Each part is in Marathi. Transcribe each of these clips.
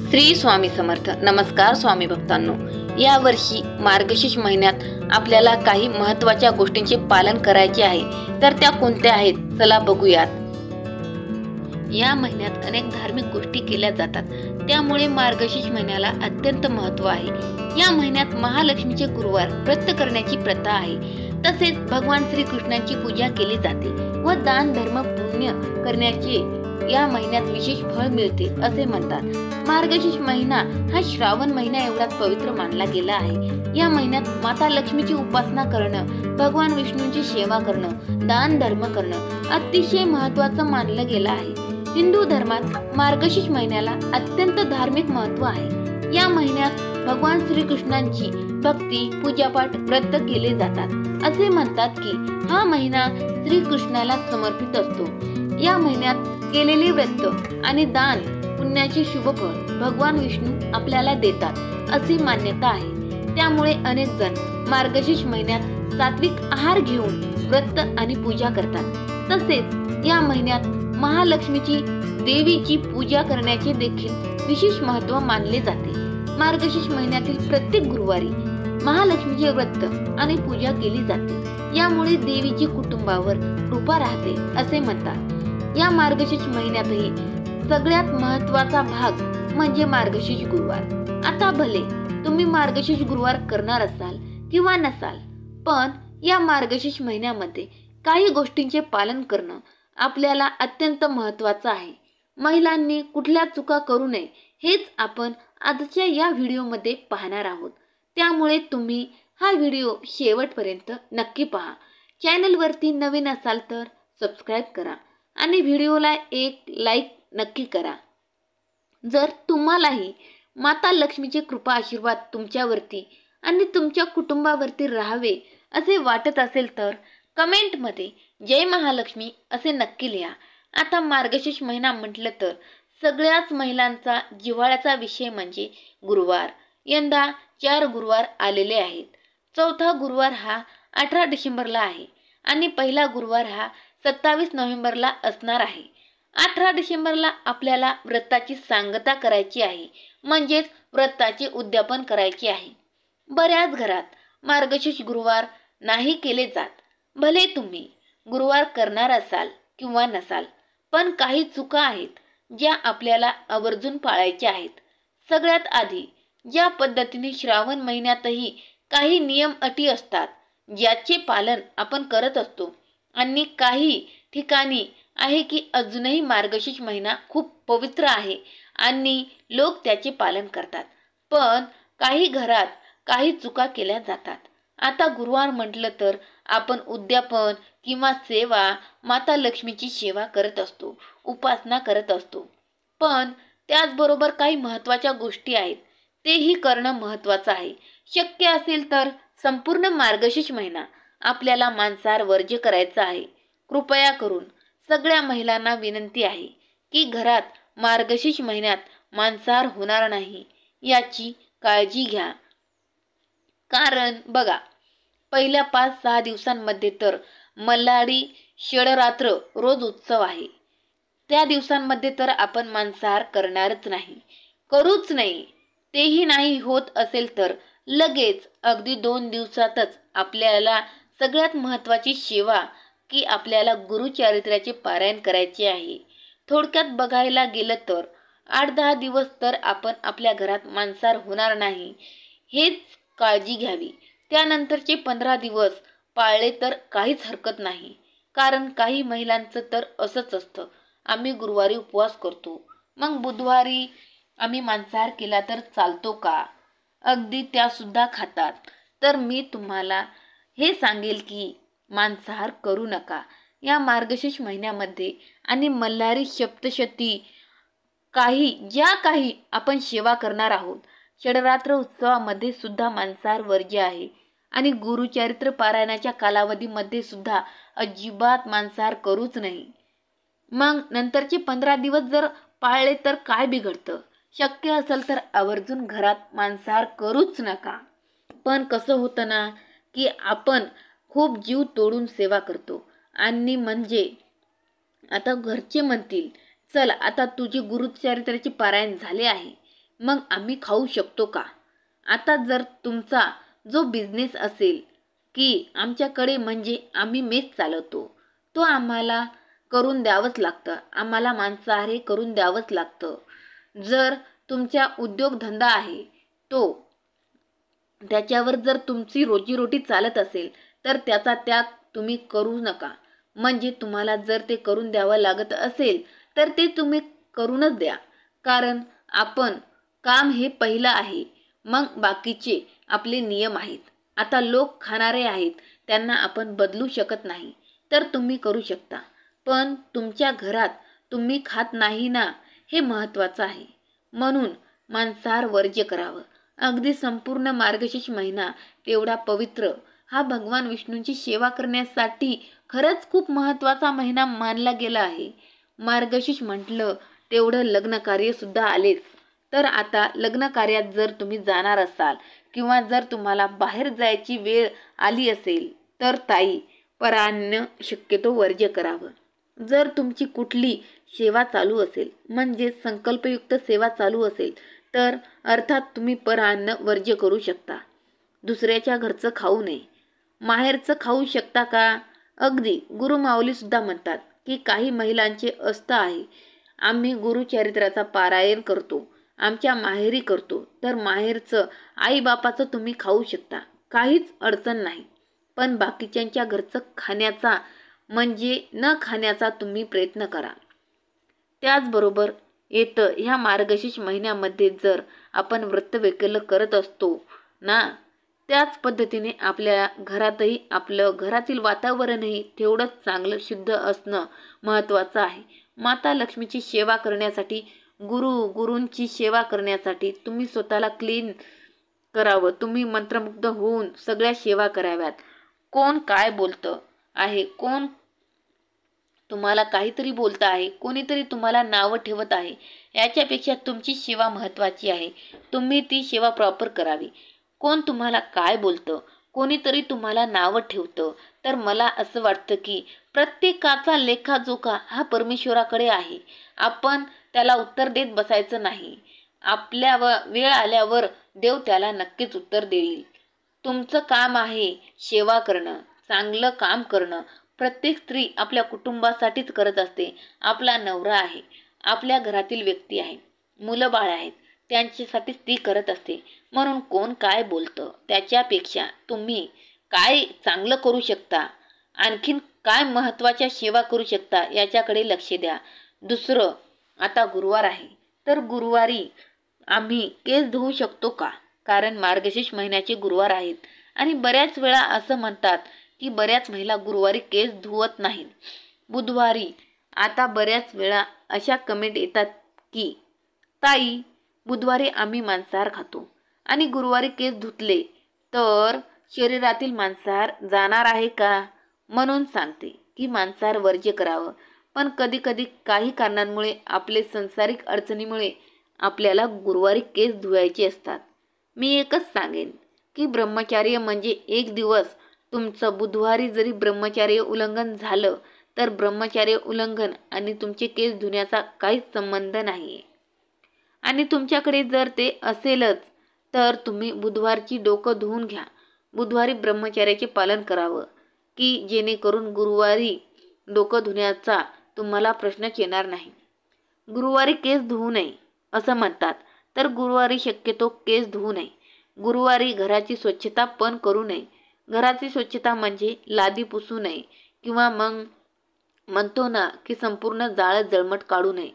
श्री स्वामी समर्थ. नमस्कार स्वामी भक्तांनो. या वर्षी मार्गशीर्ष महिन्यात आपल्याला काही महत्त्वाच्या गोष्टींचे पालन करायचे आहे. तर त्या कोणत्या आहेत चला बघूयात. या महिन्यात अनेक धार्मिक गोष्टी केल्या जातात, त्यामुळे मार्गशीर्ष महिन्याला अत्यंत महत्त्व आहे. या महिन्यात महालक्ष्मीचे गुरुवार व्रत करण्याची प्रथा आहे. तसेच भगवान श्रीकृष्णांची पूजा केली जाते व दान धर्म पुण्य करण्याचे या महिन्यात विशेष फळ मिळते असे म्हणतात. मार्गशीर्ष महिना हा श्रावण महिना एवढाच पवित्र मानला गेला आहे. या महिन्यात माता लक्ष्मीची उपासना करणं, भगवान विष्णूंची सेवा करणं, दान धर्म करणं अतिशय महत्त्वाचं मानलं गेलं आहे. हिंदू धर्मात मार्गशीर्ष महिन्याला अत्यंत धार्मिक महत्त्व आहे. या महिन्यात भगवान श्रीकृष्णांची भक्ती, पूजापाठ, व्रत केले जातात. असे म्हणतात की हा महिना श्रीकृष्णाला समर्पित असतो. या महिन्यात केलेले व्रत आणि दान पुण्याचे शुभ फळ भगवान विष्णू आपल्याला देतात अशी मान्यता आहे. त्यामुळे अनेक जण मार्गशीर्ष महिन्यात सात्विक आहार घेऊन व्रत आणि पूजा करतात. तसेच या महिन्यात महालक्ष्मीची देवीची पूजा करण्याचे देखील विशेष महत्त्व मानले जाते. मार्गशीर्ष महिन्यातील प्रत्येक गुरुवारी महालक्ष्मीचे व्रत आणि पूजा केली जाते. यामुळे देवीची कुटुंबावर कृपा राहते असे म्हणतात. या मार्गशीर्ष महिन्यातही सगळ्यात महत्त्वाचा भाग म्हणजे मार्गशीर्ष गुरुवार. आता भले तुम्ही मार्गशीर्ष गुरुवार करणार असाल किंवा नसाल, पण या मार्गशीर्ष महिन्यामध्ये काही गोष्टींचे पालन करणं आपल्याला अत्यंत महत्त्वाचं आहे. महिलांनी कुठल्या चुका करू नये हेच आपण आजच्या या व्हिडिओमध्ये पाहणार आहोत. त्यामुळे तुम्ही हा व्हिडिओ शेवटपर्यंत नक्की पहा. चॅनलवरती नवीन असाल तर सबस्क्राईब करा आणि व्हिडिओला एक लाईक नक्की करा. जर तुम्हालाही माता लक्ष्मीचे कृपा आशीर्वाद तुमच्यावरती आणि तुमच्या कुटुंबावरती राहावे असे वाटत असेल तर कमेंटमध्ये जय महालक्ष्मी असे नक्की लिहा. आता मार्गशीर्ष महिना म्हटलं तर सगळ्याच महिलांचा जिव्हाळ्याचा विषय म्हणजे गुरुवार. यंदा 4 गुरुवार आलेले आहेत. चौथा गुरुवार हा 18 डिसेंबरला आहे आणि पहिला गुरुवार हा 27 नोव्हेंबरला असणार आहे. 18 डिसेंबरला आपल्याला व्रताची सांगता करायची आहे, म्हणजेच व्रताचे उद्यापन करायचे आहे. बऱ्याच घरात मार्गशीर्ष गुरुवार नाही केले जात. भले तुम्ही गुरुवार करणार असाल किंवा नसाल, पण काही चुका आहेत ज्या आपल्याला आवर्जून पाळायच्या आहेत. सगळ्यात आधी ज्या पद्धतीने श्रावण महिन्यातही काही नियम अटी असतात ज्याचे पालन आपण करत असतो, आणि काही ठिकाणी आहे की अजूनही मार्गशीर्ष महिना खूप पवित्र आहे आणि लोक त्याचे पालन करतात, पण काही घरात काही चुका केल्या जातात. आता गुरुवार म्हटलं तर आपण उद्यापन किंवा सेवा, माता लक्ष्मीची सेवा करत असतो, उपासना करत असतो. पण त्याचबरोबर काही महत्त्वाच्या गोष्टी आहेत, तेही करणं महत्त्वाचं आहे. शक्य असेल तर संपूर्ण मार्गशीर्ष महिना आपल्याला मांसाहार वर्ज्य करायचा आहे. कृपया करून सगळ्या महिलांना विनंती आहे की घरात मार्गशीर्ष महिन्यात मांसाहार होणार नाही याची काळजी घ्या. कारण बघा, पहिल्या 5-6 दिवसांमध्ये तर मल्हारी षडरात्र रोज उत्सव आहे. त्या दिवसांमध्ये तर आपण मांसाहार करणारच नाही, करूच नाही. तेही नाही होत असेल तर लगेच अगदी 2 दिवसातच आपल्याला सगळ्यात महत्त्वाची सेवा की आपल्याला गुरुचरित्राचे पारायण करायचे आहे. थोडक्यात बघायला गेलं तर 8-10 दिवस तर आपण आपल्या घरात मांसाहार होणार नाही हेच काळजी घ्यावी. त्यानंतरचे 15 दिवस पाळले तर काहीच हरकत नाही. कारण काही महिलांचं तर असंच असतं, आम्ही गुरुवारी उपवास करतो, मग बुधवारी आम्ही मांसाहार केला तर चालतो का? अगदी त्यासुद्धा खातात. तर मी तुम्हाला हे सांगेल की मांसाहार करू नका या मार्गशीर्ष महिन्यामध्ये. आणि मल्हारी सप्तशती ज्या काही आपण सेवा करणार आहोत, षडरात्र उत्सवामध्ये सुद्धा मांसाहार वर्ज्य आहे. आणि गुरुचरित्र पारायणाच्या कालावधीमध्ये सुद्धा अजिबात मांसाहार करूच नाही. मग नंतरचे 15 दिवस जर पाळले तर काय बिघडतं? शक्य असेल तर आवर्जून घरात मांसाहार करूच नका. पण कसं होतं ना की आपण खूप जीव तोडून सेवा करतो आणि म्हणजे आता घरचे म्हणतील, चल आता तुझे गुरुचरित्राचे पारायण झाले आहे, मग आम्ही खाऊ शकतो का? आता जर तुमचा जो बिझनेस असेल की आमच्याकडे म्हणजे आम्ही मेस चालवतो, तो आम्हाला करून द्यावंच लागतं, आम्हाला मांसाहारी करून द्यावंच लागतं. जर तुमचा उद्योगधंदा आहे तो त्याच्यावर जर तुमची रोजीरोटी चालत असेल तर त्याचा त्याग तुम्ही करू नका. म्हणजे तुम्हाला जर ते करून द्यावं लागत असेल तर ते तुम्ही करूनच द्या. कारण आपण काम हे पहिलं आहे, मग बाकीचे आपले नियम आहेत. आता लोक खाणारे आहेत, त्यांना आपण बदलू शकत नाही, तर तुम्ही करू शकता. पण तुमच्या घरात तुम्ही खात नाही ना, हे महत्त्वाचं आहे. म्हणून मांसाहार वर्ज्य करावं. अगदी संपूर्ण मार्गशीर्ष महिना तेवढा पवित्र, हा भगवान विष्णूंची सेवा करण्यासाठी खरंच खूप महत्त्वाचा महिना मानला गेला आहे. मार्गशीर्ष म्हटलं तेवढं लग्न कार्य सुद्धा आलेच. तर आता लग्न कार्यात जर तुम्ही जाणार असाल किंवा जर तुम्हाला बाहेर जायची वेळ आली असेल तर ताई, परान्न शक्यतो वर्ज्य करावं. जर तुमची कुठली सेवा चालू असेल म्हणजे संकल्पयुक्त सेवा चालू असेल तर अर्थात तुम्ही परान्न वर्ज्य करू शकता. दुसऱ्याच्या घरचं खाऊ नये. माहेरचं खाऊ शकता का? अगदी गुरुमाऊली सुद्धा म्हणतात की काही महिलांचे असतं आहे, आम्ही गुरुचरित्राचा पारायण करतो, आमच्या माहेरी करतो, तर माहेरचं आईबापाचं तुम्ही खाऊ शकता, काहीच अडचण नाही. पण बाकीच्यांच्या घरचं खाण्याचा म्हणजे न खाण्याचा तुम्ही प्रयत्न करा. त्याचबरोबर येतं ह्या मार्गशीर्ष महिन्यामध्ये जर आपण व्रतवैकल्य करत असतो ना, त्याच पद्धतीने आपल्या घरातही आपलं घरातील वातावरणही तेवढंच चांगलं शुद्ध असणं महत्त्वाचं आहे. माता लक्ष्मीची सेवा करण्यासाठी, गुरूंची सेवा करण्यासाठी तुम्ही स्वतःला क्लीन करावं. तुम्ही मंत्रमुग्ध होऊन सगळ्या सेवा कराव्यात. कोण काय बोलतं आहे, कोण तुम्हाला काहीतरी बोलत आहे, कोणीतरी तुम्हाला नावं ठेवत आहे, याच्यापेक्षा तुमची सेवा महत्त्वाची आहे. तुम्ही ती सेवा प्रॉपर करावी. कोण तुम्हाला काय बोलतं, कोणीतरी तुम्हाला नावं ठेवतं, तर मला असं वाटतं की प्रत्येकाचा लेखाजोखा हा परमेश्वराकडे आहे. आपण त्याला उत्तर देत बसायचं नाही. आपल्या वेळ आल्यावर देव त्याला नक्कीच उत्तर देईल. तुमचं काम आहे सेवा करणं, चांगलं काम करणं. प्रत्येक स्त्री आपल्या कुटुंबासाठीच करत असते. आपला नवरा आहे, आपल्या घरातील व्यक्ती आहे, मुलं बाळ आहेत, त्यांच्यासाठीच ती करत असते. म्हणून कोण काय बोलतं त्याच्यापेक्षा तुम्ही काय चांगलं करू शकता, आणखीन काय महत्त्वाच्या सेवा करू शकता याच्याकडे लक्ष द्या. दुसरं, आता गुरुवार आहे तर गुरुवारी आम्ही केस धुवू शकतो का? कारण मार्गशीर्ष महिन्याचे गुरुवार आहेत आणि बऱ्याच वेळा असं म्हणतात की बऱ्याच महिला गुरुवारी केस धुवत नाहीत. बुधवारी आता बऱ्याच वेळा अशा कमेंट येतात की ताई, बुधवारी आम्ही मांसाहार खातो आणि गुरुवारी केस धुतले तर शरीरातील मांसाहार जाणार आहे का? म्हणून सांगते की मांसाहार वर्ज्य करावं. पण कधीकधी काही कारणांमुळे, आपले सांसारिक अडचणीमुळे आपल्याला गुरुवारी केस धुवायचे असतात. मी एकच सांगेन की ब्रह्मचर्य म्हणजे एक दिवस तुमचं बुधवारी जरी ब्रह्मचर्य उल्लंघन झालं तर ब्रह्मचर्य उल्लंघन आणि तुमचे केस धुण्याचा काहीच संबंध नाही. आणि तुमच्याकडे जर ते असेलच तर तुम्ही बुधवारची डोकं धुवून घ्या. बुधवारी ब्रह्मचर्याचे पालन करावं की जेणेकरून गुरुवारी डोकं धुण्याचा तुम्हाला प्रश्नच येणार नाही. गुरुवारी केस धुवू नये असं म्हणतात, तर गुरुवारी शक्यतो केस धुवू नये. गुरुवारी घराची स्वच्छता पण करू नये. घराची स्वच्छता म्हणजे लादी पुसू नये किंवा मग म्हणतो ना की संपूर्ण जाळं जळमट काढू नये.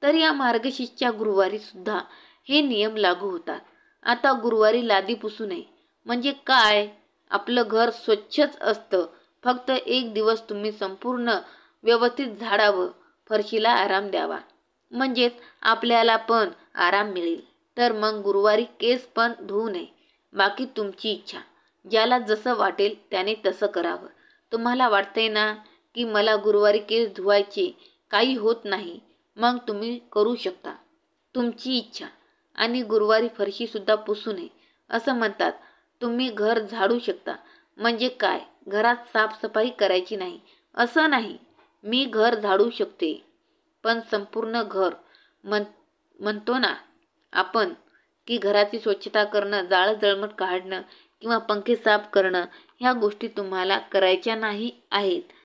तर या मार्गशीर्षच्या गुरुवारी सुद्धा हे नियम लागू होतात. आता गुरुवारी लादी पुसू नये म्हणजे काय? आपलं घर स्वच्छच असतं, फक्त एक दिवस तुम्ही संपूर्ण व्यवस्थित झाडावं, फरशीला आराम द्यावा, म्हणजेच आपल्याला पण आराम मिळेल. तर मग गुरुवारी केस पण धुवू नये. बाकी तुमची इच्छा, ज्याला जसं वाटेल त्याने तसं करावं. तुम्हाला वाटतंय ना की मला गुरुवारी केस धुवायचे, काही होत नाही, मग तुम्ही करू शकता, तुमची इच्छा. आणि गुरुवारी फरशीसुद्धा पुसू नये असं म्हणतात. तुम्ही घर झाडू शकता म्हणजे काय, घरात साफसफाई करायची नाही असं नाही. मी घर झाडू शकते पण संपूर्ण घर म्हणतो ना आपण की घराची स्वच्छता करणं, जाळं जळमट काढणं किंवा पंखे साफ करणं ह्या गोष्टी तुम्हाला करायच्या नाही आहेत.